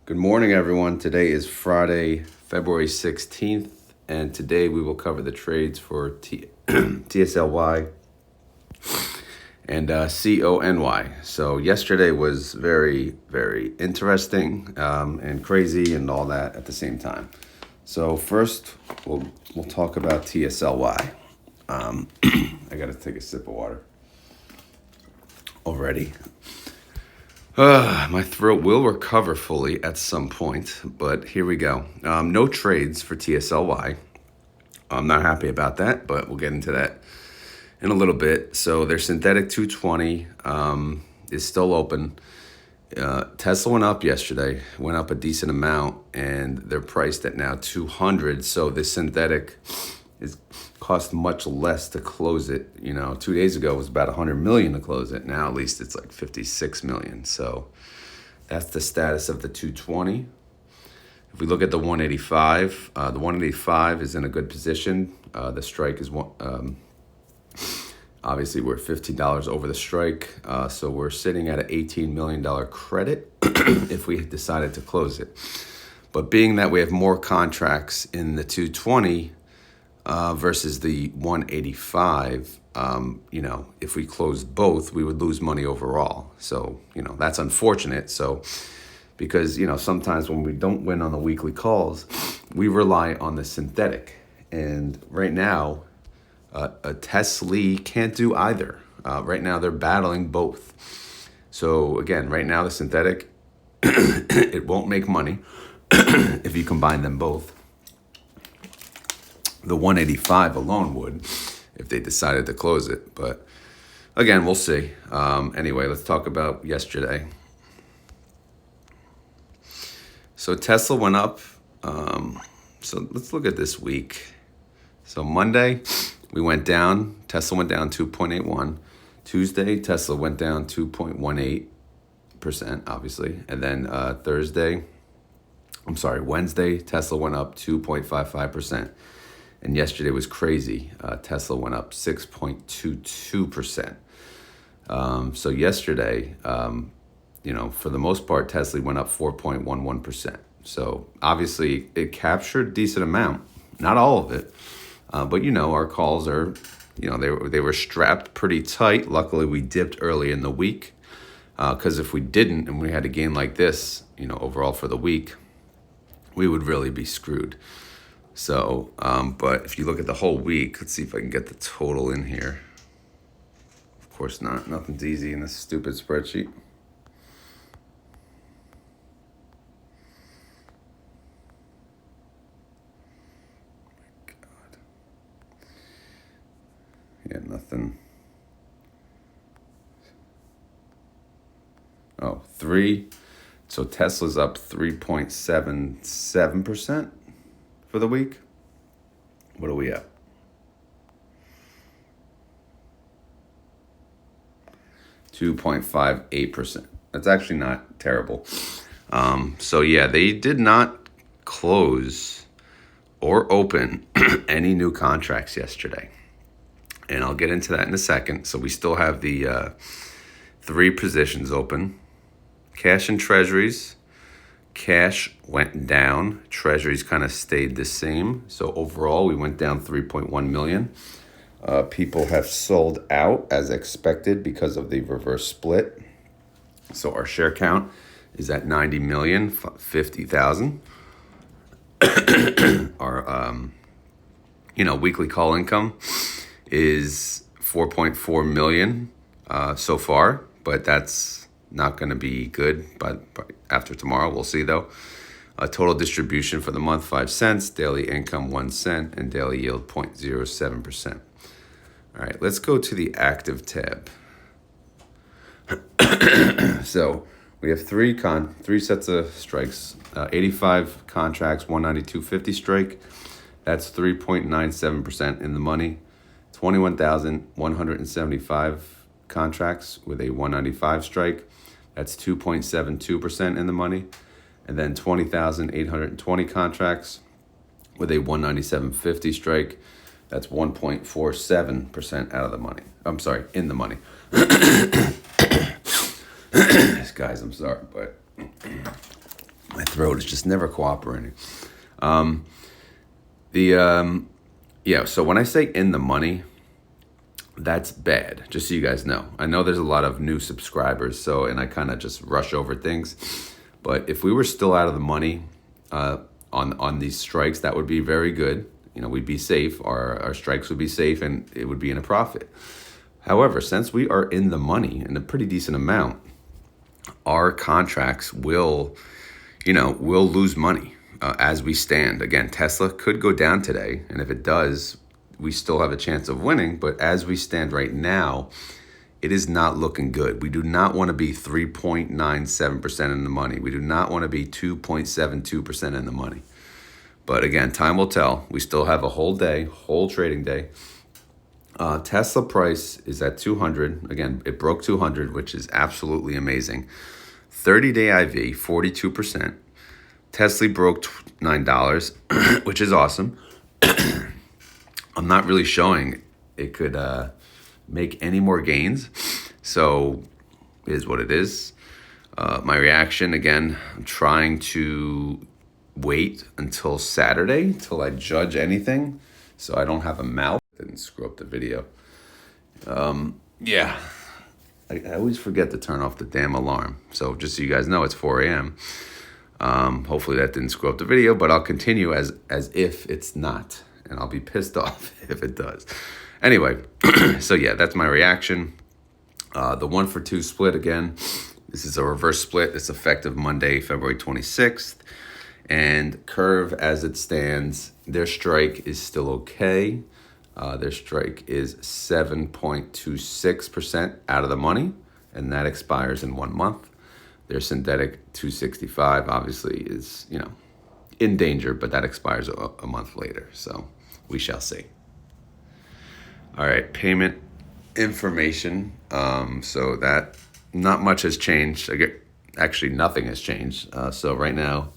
Good morning, everyone. Today is Friday, February 16th, and today we will cover the trades for TSLY and CONY. So yesterday was very, very interesting and crazy and all that at the same time. So first, we'll talk about TSLY. I got to take a sip of water already. My throat will recover fully at some point, but here we go. No trades for TSLY. I'm not happy about that, but we'll get into that in a little bit. So their synthetic 220 is still open. Tesla went up yesterday, went up a decent amount, and they're priced at now 200. So the synthetic is cost much less to close it. 2 days ago it was about 100 million to close it. Now at least it's like 56 million. So that's the status of the 220. If we look at the 185, the 185 is in a good position. The strike is obviously we're $15 over the strike. So we're sitting at an $18 million credit if we decided to close it. But being that we have more contracts in the 220 versus the 185, if we closed both, we would lose money overall. So, that's unfortunate. So, because, sometimes when we don't win on the weekly calls, we rely on the synthetic. And right now, a TSLY can't do either. Right now, they're battling both. So, again, right now, the synthetic, it won't make money if you combine them both. The 185 alone would if they decided to close it. But again, we'll see. Anyway, let's talk about yesterday. So Tesla went up. So let's look at this week. So Monday, we went down. Tesla went down 2.81. Tuesday, Tesla went down 2.18%, obviously. And then Wednesday, Tesla went up 2.55%. And yesterday was crazy. Tesla went up 6.22%. So yesterday, for the most part, Tesla went up 4.11%. So obviously it captured a decent amount, not all of it. But our calls are, they were strapped pretty tight. Luckily, we dipped early in the week. Because if we didn't and we had a gain like this, overall for the week, we would really be screwed. So, but if you look at the whole week, let's see if I can get the total in here. Of course not. Nothing's easy in this stupid spreadsheet. God. Yeah, nothing. Oh, 3. So Tesla's up 3.77%. For the week. What are we at? 2.58%. That's actually not terrible. So yeah, they did not close or open any new contracts yesterday. And I'll get into that in a second. So we still have the 3 positions open. Cash and treasuries. Cash went down. Treasuries kind of stayed the same. So overall, we went down 3.1 million. People have sold out as expected because of the reverse split. So our share count is at 90,050,000. Our weekly call income is 4.4 million so far, but that's not going to be good, but after tomorrow, we'll see though. Total distribution for the month, 5 cents, daily income, 1 cent, and daily yield, 0.07%. All right, let's go to the active tab. So we have three sets of strikes, 85 contracts, 192.50 strike. That's 3.97% in the money. 21,175 contracts with a 195 strike. That's 2.72% in the money. And then 20,820 contracts with a 197.50 strike. That's 1.47% out of the money. I'm sorry, in the money. Guys, I'm sorry, but my throat is just never cooperating. Yeah, so when I say in the money, that's bad, just so you guys know. I know there's a lot of new subscribers, and I kind of just rush over things. But if we were still out of the money on these strikes, that would be very good. We'd be safe. Our strikes would be safe, and it would be in a profit. However, since we are in the money in a pretty decent amount, our contracts will lose money as we stand. Again, Tesla could go down today, and if it does, we still have a chance of winning. But as we stand right now, it is not looking good. We do not want to be 3.97% in the money. We do not want to be 2.72% in the money. But again, time will tell. We still have a whole trading day. Tesla price is at 200. Again, it broke 200, which is absolutely amazing. 30-day IV, 42%. Tesla broke $9, which is awesome. I'm not really showing it could make any more gains. So it is what it is. My reaction, again, I'm trying to wait until Saturday till I judge anything so I don't have a mouth. Didn't screw up the video. Yeah, I always forget to turn off the damn alarm. So just so you guys know, it's 4 a.m. Hopefully that didn't screw up the video, but I'll continue as if it's not, and I'll be pissed off if it does. Anyway, so yeah, that's my reaction. The 1-for-2 split, again, this is a reverse split. It's effective Monday, February 26th. And Curve, as it stands, their strike is still okay. Their strike is 7.26% out of the money, and that expires in 1 month. Their synthetic 265 obviously is, in danger, but that expires a month later. So we shall see. All right, payment information. So that not much has changed. Actually, nothing has changed. So right now,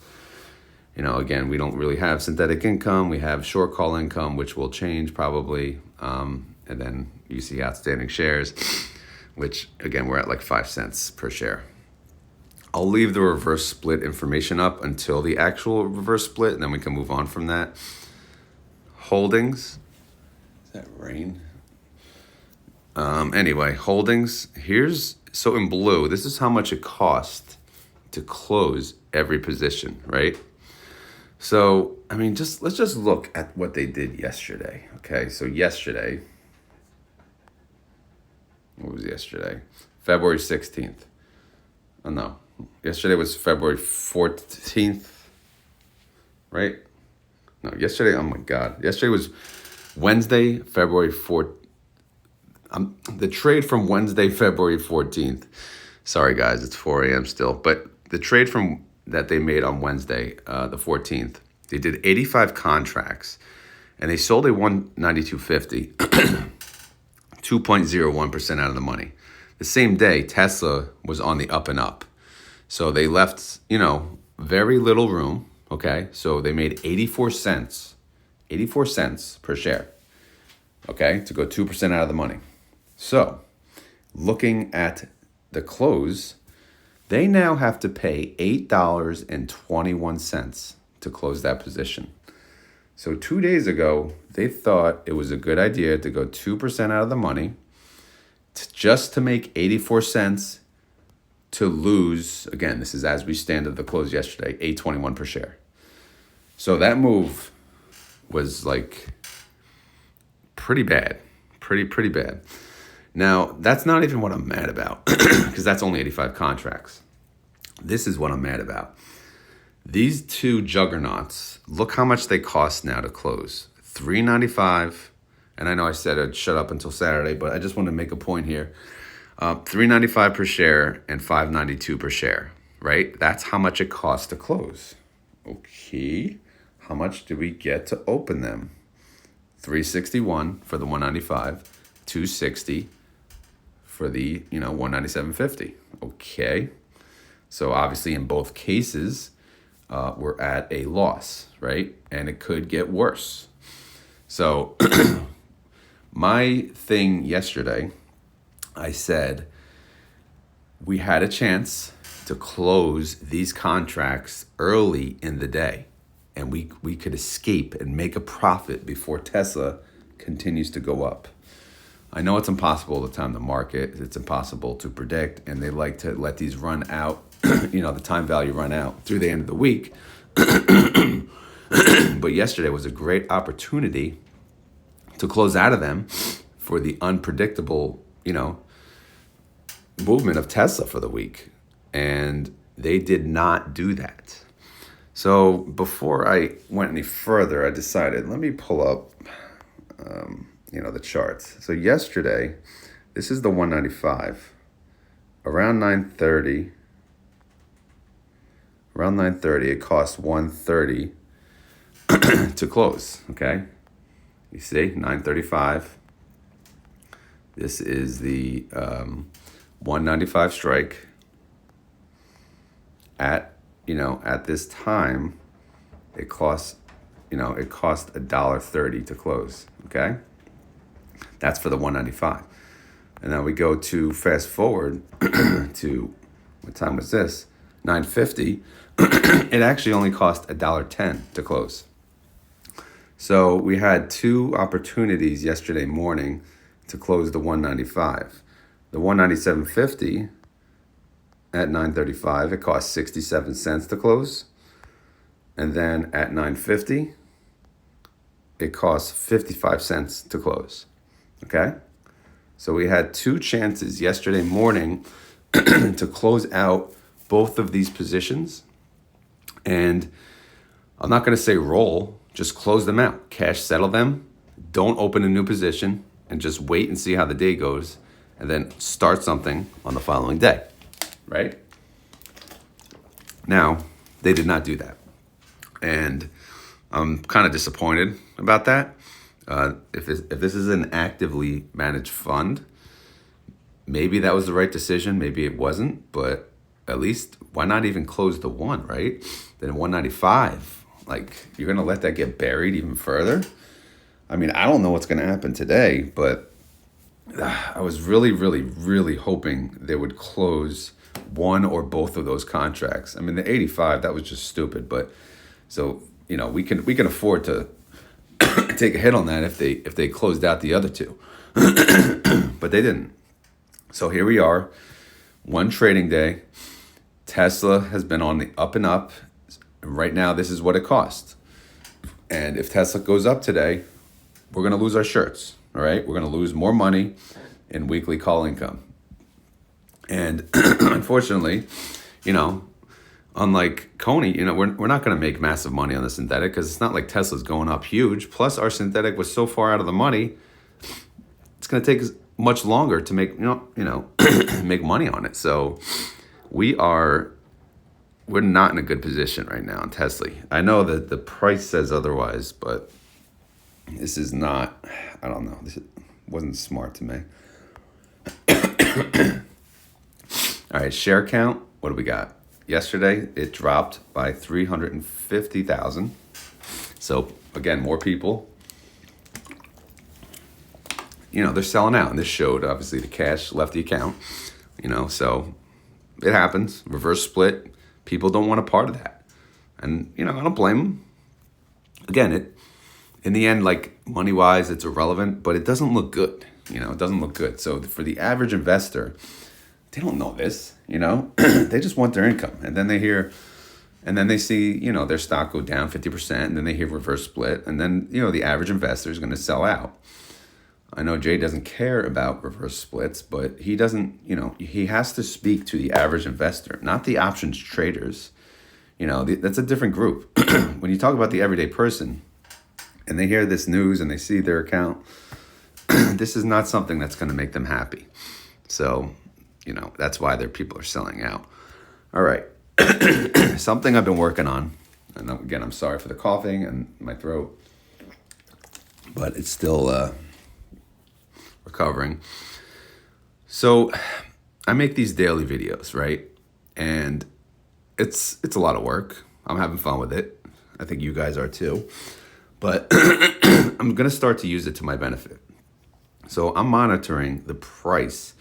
again, we don't really have synthetic income. We have short call income, which will change probably. And then you see outstanding shares, which again, we're at like 5 cents per share. I'll leave the reverse split information up until the actual reverse split, and then we can move on from that. Holdings. Is that rain? Anyway, holdings. So in blue, this is how much it cost to close every position, right? So, let's just look at what they did yesterday. Okay, so yesterday, what was yesterday? February 16th. Oh, no. Yesterday was February 14th, right? No, yesterday, oh my God. Yesterday was Wednesday, February 4th. The trade from Wednesday, February 14th. Sorry, guys, it's 4 a.m. still. But the trade that they made on Wednesday, the 14th, they did 85 contracts, and they sold a 192.50, 2.01% out of the money. The same day, Tesla was on the up and up. So they left, very little room, okay? So they made 84 cents per share, okay, to go 2% out of the money. So looking at the close, they now have to pay $8.21 to close that position. So 2 days ago, they thought it was a good idea to go 2% out of the money just to make 84 cents to lose, again, this is as we stand at the close yesterday, $8.21 per share. So that move was like pretty bad, pretty bad. Now, that's not even what I'm mad about because that's only 85 contracts. This is what I'm mad about. These two juggernauts, look how much they cost now to close. $3.95, and I know I said I'd shut up until Saturday, but I just want to make a point here. $3.95 per share and $5.92 per share, right? That's how much it costs to close. Okay, how much do we get to open them? $3.61 for the $195, $2.60 for the, $197.50. Okay, so obviously in both cases, we're at a loss, right? And it could get worse. So my thing yesterday, I said we had a chance to close these contracts early in the day, and we could escape and make a profit before Tesla continues to go up. I know it's impossible to time the market. It's impossible to predict, and they like to let these run out, the time value run out through the end of the week. But yesterday was a great opportunity to close out of them for the unpredictable, movement of Tesla for the week. And they did not do that. So before I went any further, I decided, let me pull up, the charts. So yesterday, this is the 195. Around 9:30, it cost 130 to close, okay? You see, 935. This is the 195 strike. At this time, it cost $1.30 to close, okay? That's for the 195. And then we go to fast forward to, what time was this? 950. It actually only cost $1.10 to close. So we had two opportunities yesterday morning to close the 195. The 197.50 at 9:35, it cost 67 cents to close. And then at 9:50, it cost 55 cents to close. Okay? So we had two chances yesterday morning to close out both of these positions. And I'm not going to say roll, just close them out. Cash settle them. Don't open a new position and just wait and see how the day goes and then start something on the following day, right? Now, they did not do that. And I'm kind of disappointed about that. If this is an actively managed fund, maybe that was the right decision. Maybe it wasn't. But at least, why not even close the one, right? Then 195. Like, you're going to let that get buried even further? I mean, I don't know what's going to happen today, but I was really, really, really hoping they would close one or both of those contracts. I mean, the 85, that was just stupid. But so, we can afford to take a hit on that if they closed out the other two. But they didn't. So here we are, one trading day. Tesla has been on the up and up. Right now, this is what it costs. And if Tesla goes up today, we're going to lose our shirts, all right? We're going to lose more money in weekly call income. And unfortunately, unlike CONY, we're not going to make massive money on the synthetic because it's not like Tesla's going up huge. Plus, our synthetic was so far out of the money, it's going to take much longer to make make money on it. So we're not in a good position right now on Tesla. I know that the price says otherwise, but this is not. I don't know. This wasn't smart to me. All right, share count. What do we got? Yesterday, it dropped by 350,000. So, again, more people, they're selling out. And this showed, obviously, the cash left the account, so it happens. Reverse split. People don't want a part of that. And, I don't blame them. Again, in the end, like, money-wise, it's irrelevant, but it doesn't look good. It doesn't look good. So, for the average investor, they don't know this, they just want their income. And then they see, their stock go down 50%, and then they hear reverse split. And then, the average investor is going to sell out. I know Jay doesn't care about reverse splits, but he doesn't, he has to speak to the average investor, not the options traders. That's a different group. When you talk about the everyday person and they hear this news and they see their account, this is not something that's going to make them happy. So, that's why their people are selling out. All right. Something I've been working on. And again, I'm sorry for the coughing and my throat, but it's still recovering. So I make these daily videos, right? And it's a lot of work. I'm having fun with it. I think you guys are too. But I'm going to start to use it to my benefit. So I'm monitoring the price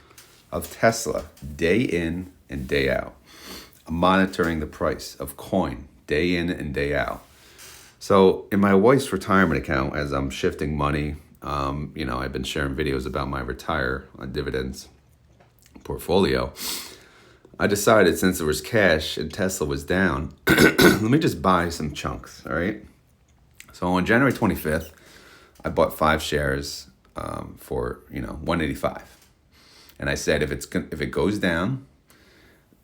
of Tesla day in and day out. monitoring the price of coin day in and day out. So in my wife's retirement account, as I'm shifting money, I've been sharing videos about my retire on dividends portfolio. I decided, since there was cash and Tesla was down, let me just buy some chunks. All right. So on January 25th, I bought 5 shares for $185, and I said if it goes down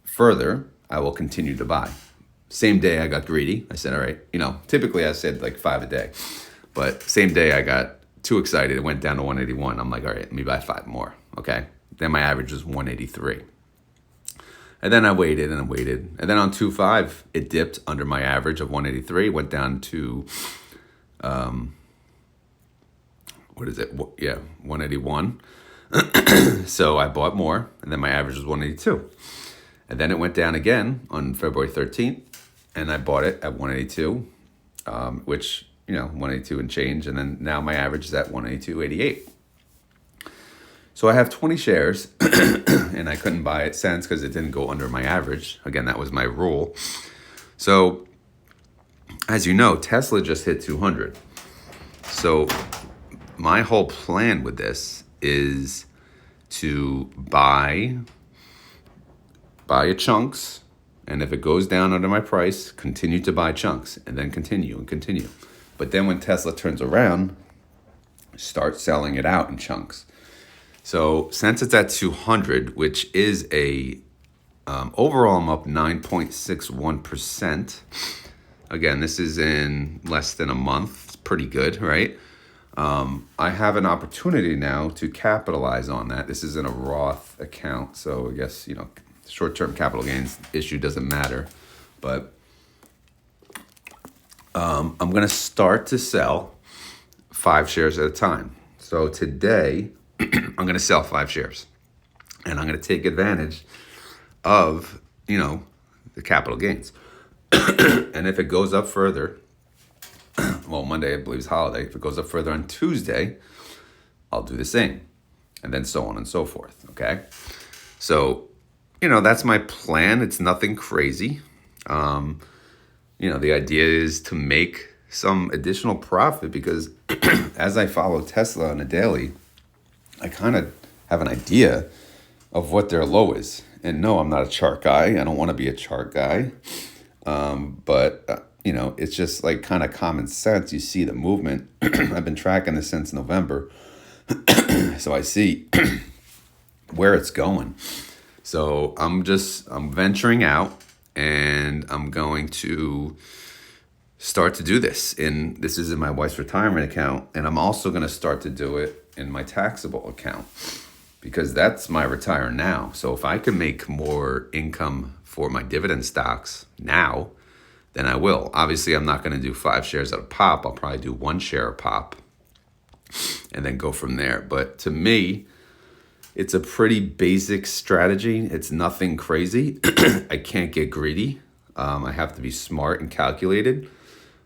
further, I will continue to buy. Same day I got greedy. I said, all right, typically I said like 5 a day, but same day I got too excited. It went down to 181. I'm like, all right, let me buy 5 more. Okay. Then my average was 183. And then I waited and waited. And then on 2.5, it dipped under my average of 183, went down to, 181. So I bought more, and then my average was 182. And then it went down again on February 13th, and I bought it at 182, which, 182 and change. And then now my average is at 182.88. So I have 20 shares, and I couldn't buy it since because it didn't go under my average. Again, that was my rule. So as you know, Tesla just hit 200. So my whole plan with this is to buy chunks, and if it goes down under my price, continue to buy chunks, and then continue and continue. But then when Tesla turns around, start selling it out in chunks. So since it's at 200, which is overall I'm up 9.61%. Again, this is in less than a month. It's pretty good, right? I have an opportunity now to capitalize on that. This is in a Roth account, so I guess, short-term capital gains issue doesn't matter. But I'm going to start to sell 5 shares at a time. So today, I'm going to sell 5 shares. And I'm going to take advantage of, the capital gains. And if it goes up further, well, Monday, I believe, is holiday. If it goes up further on Tuesday, I'll do the same. And then so on and so forth, okay? So, that's my plan. It's nothing crazy. The idea is to make some additional profit because as I follow Tesla on a daily, I kind of have an idea of what their low is. And no, I'm not a chart guy. I don't want to be a chart guy. But it's just like kind of common sense. You see the movement. I've been tracking this since November. So I see where it's going. So I'm venturing out, and I'm going to start to do this. And this is in my wife's retirement account. And I'm also going to start to do it in my taxable account because that's my retire now. So if I can make more income for my dividend stocks now, then I will. Obviously, I'm not going to do 5 shares at a pop. I'll probably do 1 share a pop and then go from there. But to me, it's a pretty basic strategy. It's nothing crazy. I can't get greedy. I have to be smart and calculated.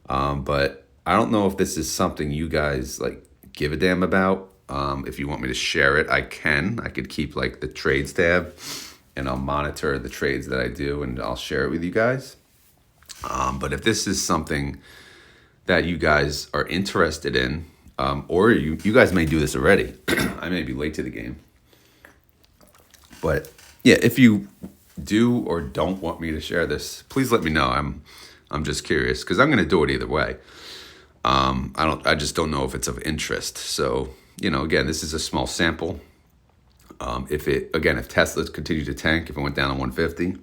But I don't know if this is something you guys give a damn about. If you want me to share it, I can. I could keep the trades tab, and I'll monitor the trades that I do, and I'll share it with you guys. But if this is something that you guys are interested in, or you guys may do this already, I may be late to the game. But yeah, if you do or don't want me to share this, please let me know. I'm just curious because I'm going to do it either way. I just don't know if it's of interest. So, again, this is a small sample. If Tesla continued to tank, if it went down to 150,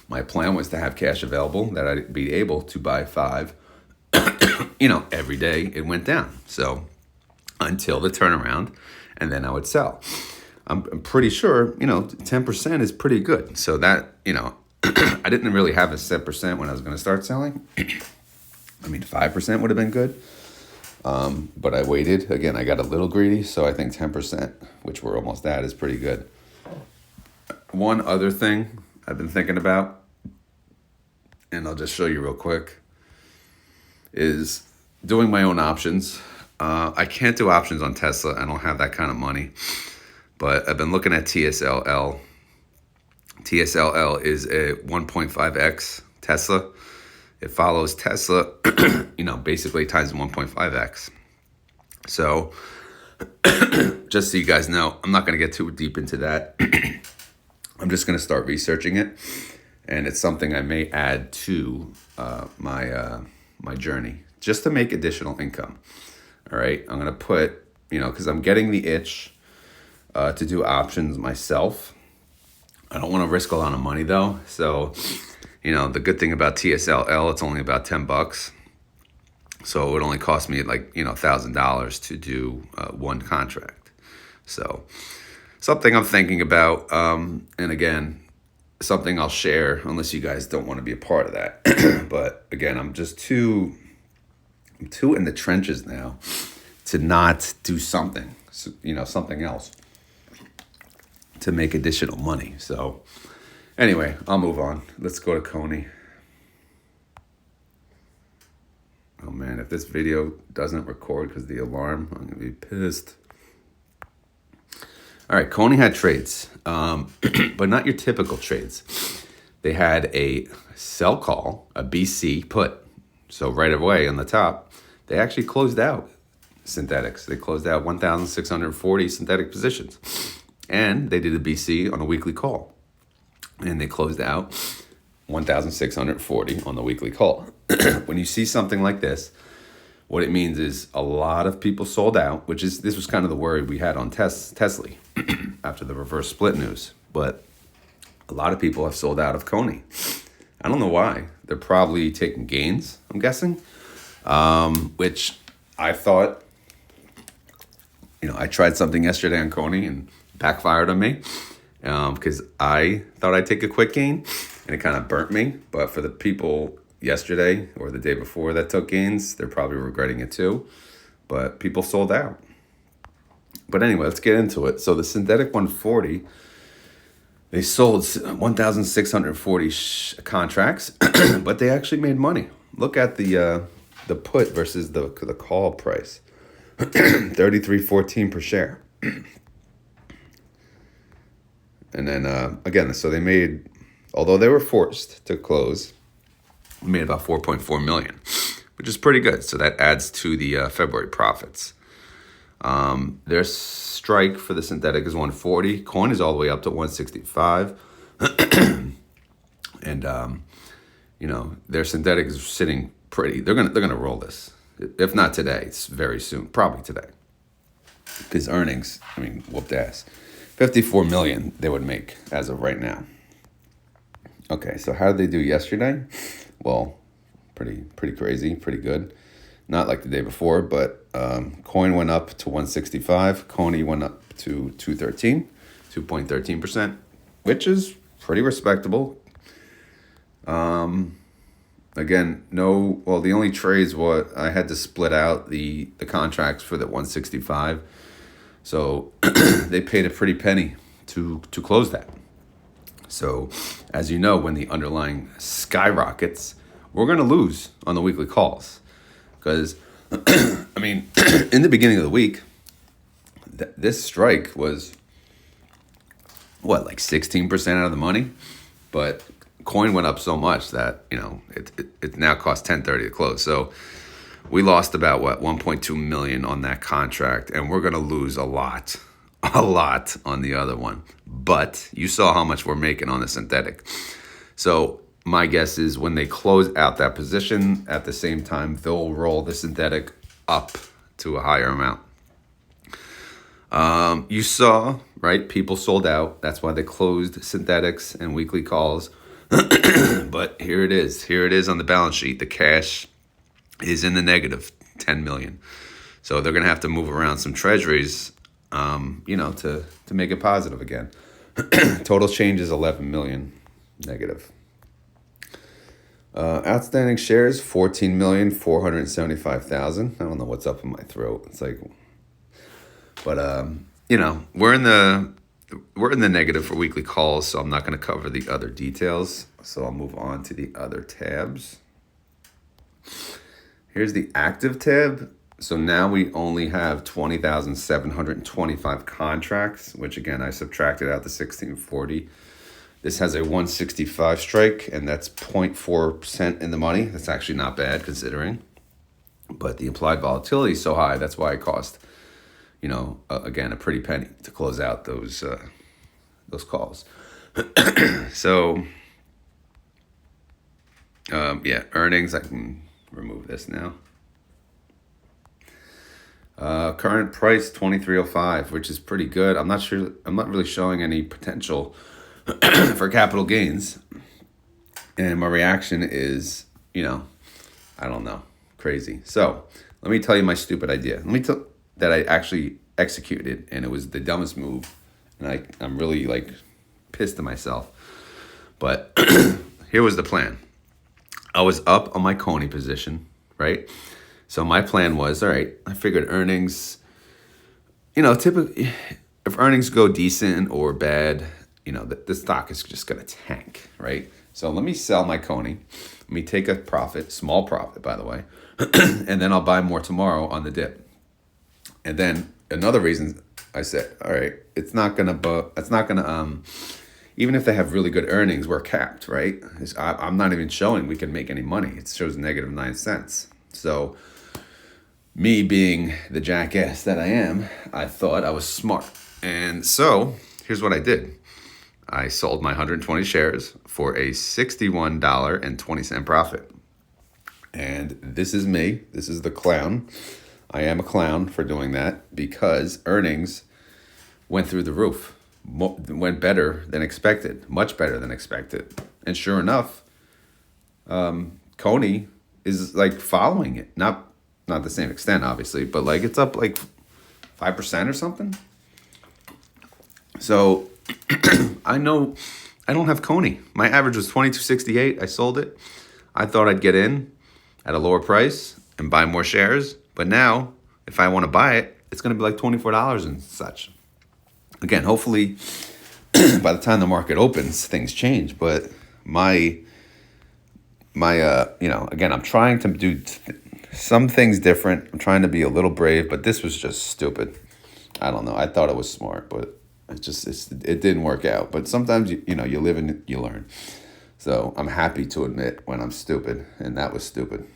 my plan was to have cash available that I'd be able to buy 5, every day it went down. So until the turnaround, and then I would sell. I'm pretty sure, 10% is pretty good. So that, I didn't really have a set percent when I was going to start selling. 5% would have been good. But I waited. Again, I got a little greedy. So I think 10%, which we're almost at, is pretty good. One other thing I've been thinking about, and I'll just show you real quick, is doing my own options. I can't do options on Tesla. I don't have that kind of money. But I've been looking at TSLY, TSLL is a 1.5x Tesla. It follows Tesla, basically times 1.5x. So just so you guys know, I'm not going to get too deep into that. I'm just going to start researching it. And it's something I may add to my journey just to make additional income. All right. I'm going to put, because I'm getting the itch to do options myself. I don't want to risk a lot of money though. So, the good thing about TSLL, it's only about $10. So it would only cost me like, $1,000 to do one contract. So something I'm thinking about. And again, something I'll share unless you guys don't want to be a part of that. But again, I'm too in the trenches now to not do something, something else to make additional money. So anyway, I'll move on. Let's go to CONY. Oh man, if this video doesn't record because of the alarm, I'm going to be pissed. All right, CONY had trades, but not your typical trades. They had a sell call, a BC put. So right away on the top, they actually closed out synthetics. They closed out 1,640 synthetic positions. And they did a BC on a weekly call. And they closed out 1,640 on the weekly call. When you see something like this, what it means is a lot of people sold out, this was kind of the worry we had on TSLY after the reverse split news. But a lot of people have sold out of CONY. I don't know why. They're probably taking gains, I'm guessing, which I thought, I tried something yesterday on CONY and backfired on me because I thought I'd take a quick gain and it kind of burnt me. But for the people yesterday or the day before that took gains, they're probably regretting it too. But people sold out. But anyway, let's get into it. So the synthetic 140, they sold 1,640 contracts, but they actually made money. Look at the put versus the call price, 33.14 per share. And then again, so they made, although they were forced to close, made about 4.4 million, which is pretty good. So that adds to the February profits. Their strike for the synthetic is 140. Coin is all the way up to 165. And their synthetic is sitting pretty. They're gonna roll this. If not today, it's very soon. Probably today. Because earnings, whooped ass. 54 million they would make as of right now. Okay, so how did they do yesterday? Well, pretty crazy, pretty good. Not like the day before, but coin went up to 165. CONY went up to 2.13%, which is pretty respectable. Again, the only trades I had to split out the contracts for the 165. So they paid a pretty penny to close that. So as you know, when the underlying skyrockets, we're going to lose on the weekly calls. Because, in the beginning of the week, this strike was, like 16% out of the money? But coin went up so much that, it now costs $10.30 to close. So we lost about, 1.2 million on that contract. And we're going to lose a lot on the other one. But you saw how much we're making on the synthetic. So my guess is when they close out that position, at the same time, they'll roll the synthetic up to a higher amount. You saw, right? People sold out. That's why they closed synthetics and weekly calls. But here it is. Here it is on the balance sheet. The cash is in the negative, 10 million. So they're going to have to move around some treasuries, to make it positive again. Total change is 11 million negative. Outstanding shares, 14,475,000. I don't know what's up in my throat. It's like, but we're in the negative for weekly calls, so I'm not going to cover the other details. So I'll move on to the other tabs. Here's the active tab. So now we only have 20,725 contracts, which again, I subtracted out the 1640 This has a 165 strike, and that's 0.4% in the money. That's actually not bad considering. But the implied volatility is so high, that's why it cost, again, a pretty penny to close out those calls. So, earnings, I can remove this now. Current price 23.05, which is pretty good. I'm not really showing any potential for capital gains. And my reaction is, I don't know, crazy. So let me tell you my stupid idea. That I actually executed, and it was the dumbest move. And I'm really pissed at myself. But here was the plan. I was up on my CONY position, right? So my plan was, all right, I figured earnings, typically if earnings go decent or bad, the stock is just going to tank, right? So let me sell my CONY. Let me take a profit, small profit, by the way, and then I'll buy more tomorrow on the dip. And then another reason I said, all right, even if they have really good earnings, we're capped, right? I'm not even showing we can make any money. It shows negative 9 cents. So me being the jackass that I am, I thought I was smart. And so here's what I did. I sold my 120 shares for a $61.20 profit. And this is me. This is the clown. I am a clown for doing that because earnings went through the roof. Went better than expected. Much better than expected. And sure enough, CONY is following it. Not the same extent, obviously, but it's up 5% or something. So I know I don't have CONY. My average was 22.68. I sold it. I thought I'd get in at a lower price and buy more shares. But now, if I want to buy it, it's going to be $24 and such. Again, hopefully, by the time the market opens, things change. But my again, I'm trying to do some things different. I'm trying to be a little brave, but this was just stupid. I don't know. I thought it was smart, but it didn't work out. But sometimes you live and you learn. So I'm happy to admit when I'm stupid, and that was stupid.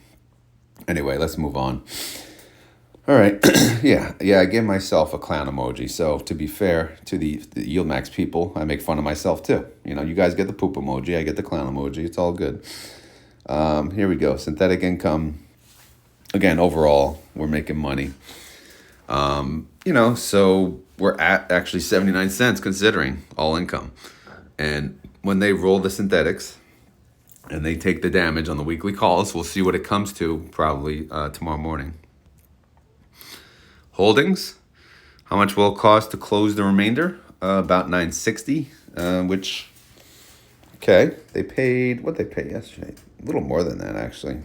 Anyway, let's move on. All right. yeah, I give myself a clown emoji. So to be fair to the YieldMax people, I make fun of myself too. You guys get the poop emoji. I get the clown emoji. It's all good. Here we go. Synthetic income. Again, overall, we're making money. So we're at actually 79 cents considering all income. And when they roll the synthetics and they take the damage on the weekly calls, we'll see what it comes to probably tomorrow morning. Holdings, how much will it cost to close the remainder? About $9.60, which, okay, they paid, what they paid yesterday? A little more than that, actually.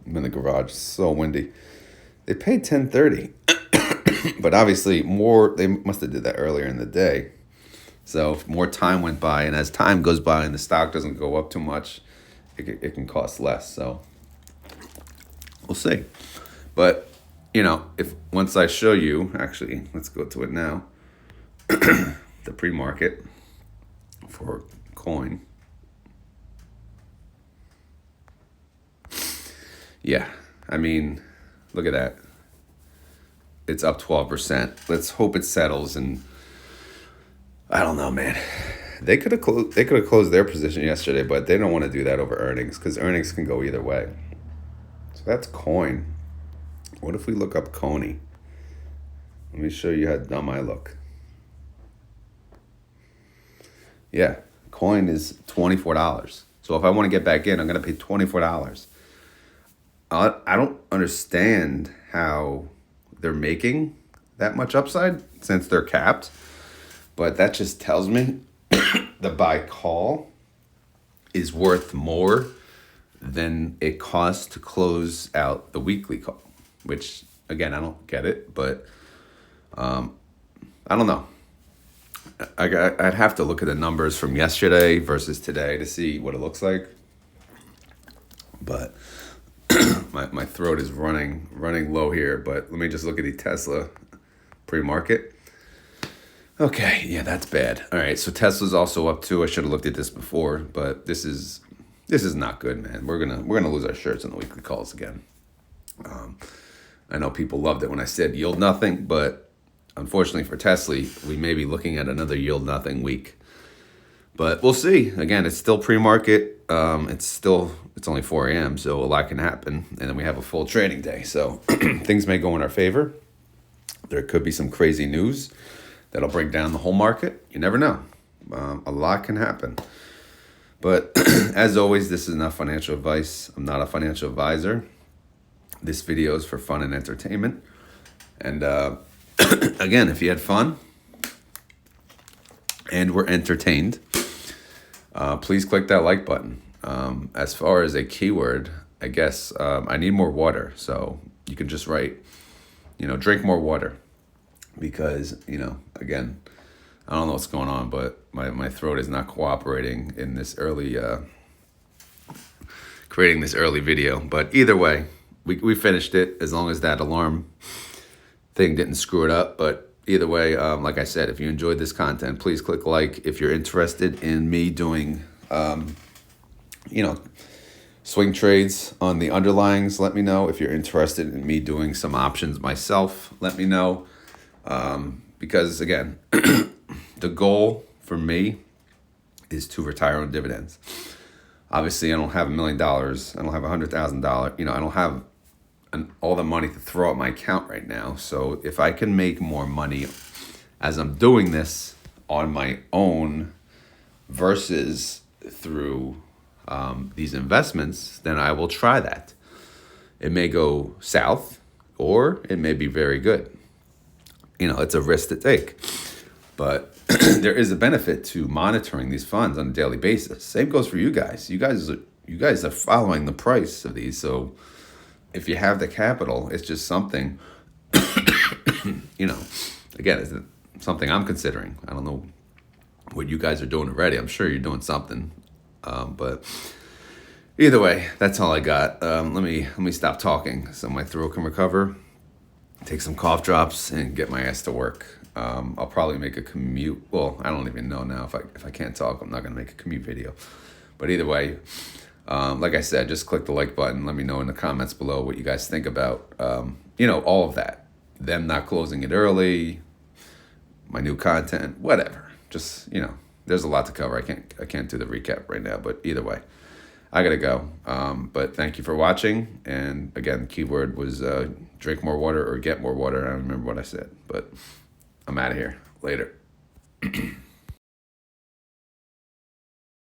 I'm in the garage, it's so windy. They paid $10.30, but obviously they must have did that earlier in the day. So if more time went by, and as time goes by and the stock doesn't go up too much, it can cost less. So we'll see. But, if once I show you, actually, let's go to it now, the pre-market for coin. Yeah, look at that. It's up 12%. Let's hope it settles. And I don't know, man. They could have closed their position yesterday, but they don't want to do that over earnings because earnings can go either way. So that's coin. What if we look up CONY? Let me show you how dumb I look. Yeah, coin is $24. So if I want to get back in, I'm going to pay $24. I don't understand how they're making that much upside since they're capped. But that just tells me the buy call is worth more than it costs to close out the weekly call. Which, again, I don't get it, but I don't know. I'd have to look at the numbers from yesterday versus today to see what it looks like. But my throat is running low here. But let me just look at the Tesla pre-market. Okay, yeah, that's bad. All right, so Tesla's also up too. I should have looked at this before, but this is not good, man. We're gonna lose our shirts in the weekly calls again. I know people loved it when I said yield nothing, but unfortunately for TSLY, we may be looking at another yield nothing week. But we'll see. Again, it's still pre-market. It's only 4 a.m., so a lot can happen, and then we have a full trading day. So things may go in our favor. There could be some crazy news that'll break down the whole market. You never know. A lot can happen. But as always, this is not financial advice. I'm not a financial advisor. This video is for fun and entertainment. And again, if you had fun and were entertained, please click that like button. As far as a keyword, I guess I need more water. So you can just write, drink more water. Because, again, I don't know what's going on, but my throat is not cooperating in this early, creating this early video. But either way, we finished it as long as that alarm thing didn't screw it up. But either way, like I said, if you enjoyed this content, please click like. If you're interested in me doing, swing trades on the underlyings, let me know. If you're interested in me doing some options myself, let me know. Because again, the goal for me is to retire on dividends. Obviously, I don't have $1 million. I don't have $100,000. I don't have all the money to throw at my account right now. So if I can make more money as I'm doing this on my own versus through these investments, then I will try that. It may go south or it may be very good. It's a risk to take. But there is a benefit to monitoring these funds on a daily basis. Same goes for you guys. You guys are following the price of these. So if you have the capital, it's just something, again, it's something I'm considering. I don't know what you guys are doing already. I'm sure you're doing something. But either way, that's all I got. Let me stop talking so my throat can recover. Take some cough drops and get my ass to work. I'll probably make a commute. Well, I don't even know now. If I can't talk, I'm not going to make a commute video. But either way, like I said, just click the like button. Let me know in the comments below what you guys think about, all of that. Them not closing it early, my new content, whatever. Just, there's a lot to cover. I can't do the recap right now. But either way, I got to go. But thank you for watching. And again, the keyword was drink more water or get more water. I don't remember what I said, but I'm out of here. Later.